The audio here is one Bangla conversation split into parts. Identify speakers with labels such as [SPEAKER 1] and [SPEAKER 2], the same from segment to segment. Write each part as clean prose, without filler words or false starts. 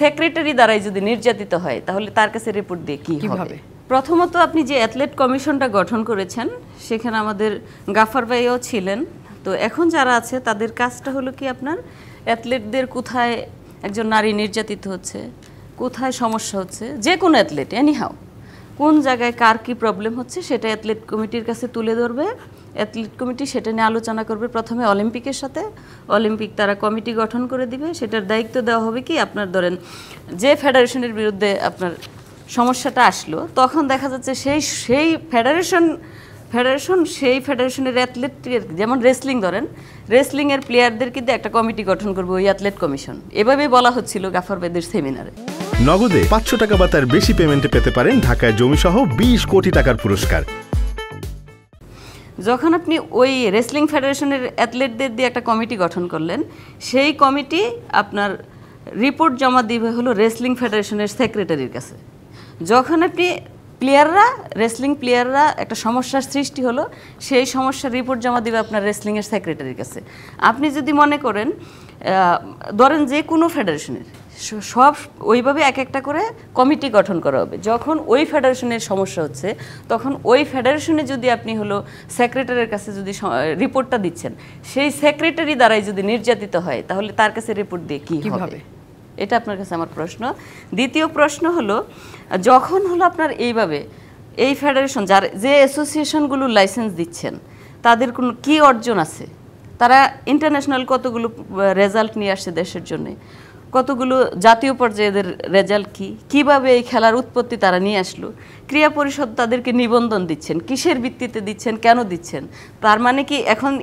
[SPEAKER 1] সেক্রেটারি দ্বারাই যদি নির্যাতিত হয় তাহলে তার কাছে রিপোর্ট দিয়ে কি হবে? প্রথমত আপনি যে অ্যাথলেট কমিশনটা গঠন করেছেন সেখানে আমাদের গাফার ভাইও ছিলেন। তো এখন যারা আছে তাদের কাজটা হলো কি আপনার অ্যাথলেটদের কোথায় একজন নারী নির্যাতিত হচ্ছে, কোথায় সমস্যা হচ্ছে, যে কোনো অ্যাথলেট এনিহাও কোন জায়গায় কার কি প্রবলেম হচ্ছে সেটা অ্যাথলেট কমিটির কাছে তুলে ধরবে। অ্যাথলেট কমিটি সেটা নিয়ে আলোচনা করবে প্রথমে অলিম্পিকের সাথে। অলিম্পিক তারা কমিটি গঠন করে দিবে, সেটার দায়িত্ব দেওয়া হবে কি আপনার ধরেন যে ফেডারেশনের বিরুদ্ধে আপনার সমস্যাটা আসলো তখন দেখা যাচ্ছে সেই ফেডারেশনের অ্যাথলেটের যেমন রেসলিং ধরেন রেসলিংয়ের প্লেয়ারদের কিন্তু একটা কমিটি গঠন করবে ওই অ্যাথলেট কমিশন। এভাবেই বলা হচ্ছিল গাফার ভাইদের সেমিনারে।
[SPEAKER 2] নগদে 500 টাকা বা তার বেশি পেমেন্টে পেতে পারেন ঢাকায় জমিসহ 20 কোটি টাকার পুরস্কার।
[SPEAKER 1] যখন আপনি ওই রেসলিং ফেডারেশনের অ্যাথলেটদের দিয়ে একটা কমিটি গঠন করলেন, সেই কমিটি আপনার রিপোর্ট জমা দিবে হলো রেসলিং ফেডারেশনের সেক্রেটারির কাছে। যখন আপনি রেসলিং প্লেয়াররা একটা সমস্যার সৃষ্টি হলো, সেই সমস্যার রিপোর্ট জমা দিবে আপনার রেসলিংয়ের সেক্রেটারির কাছে। আপনি যদি মনে করেন ধরেন যে কোনো ফেডারেশনের সব ওইভাবে এক একটা করে কমিটি গঠন করা হবে। যখন ওই ফেডারেশনের সমস্যা হচ্ছে তখন ওই ফেডারেশনে যদি আপনি হলো সেক্রেটারির কাছে যদি রিপোর্টটা দিচ্ছেন, সেই সেক্রেটারি দ্বারাই যদি নির্যাতিত হয় তাহলে তার কাছে রিপোর্ট দিয়ে কি হবে? এটা আপনার কাছে আমার প্রশ্ন। দ্বিতীয় প্রশ্ন হলো যখন হলো আপনার এইভাবে এই ফেডারেশন যে অ্যাসোসিয়েশনগুলো লাইসেন্স দিচ্ছেন তাদের কোনো কী অর্জন আছে, তারা ইন্টারন্যাশনাল কতগুলো রেজাল্ট নিয়ে আসছে দেশের জন্য, কতগুলো জাতীয় পর্যায়ের রেজাল্ট কীভাবে এই খেলার উৎপত্তি তারা নিয়ে আসলো, ক্রীড়া পরিষদ তাদেরকে নিবন্ধন দিচ্ছেন, কিসের ভিত্তিতে দিচ্ছেন, কেন দিচ্ছেন? তার মানে কি এখন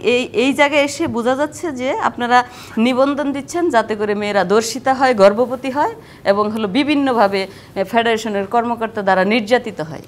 [SPEAKER 1] এই জায়গায় এসে বোঝা যাচ্ছে যে আপনারা নিবন্ধন দিচ্ছেন যাতে করে মেয়েরা ধর্ষিতা হয়, গর্ভবতী হয় এবং হলো বিভিন্নভাবে ফেডারেশনের কর্মকর্তা দ্বারা নির্যাতিত হয়।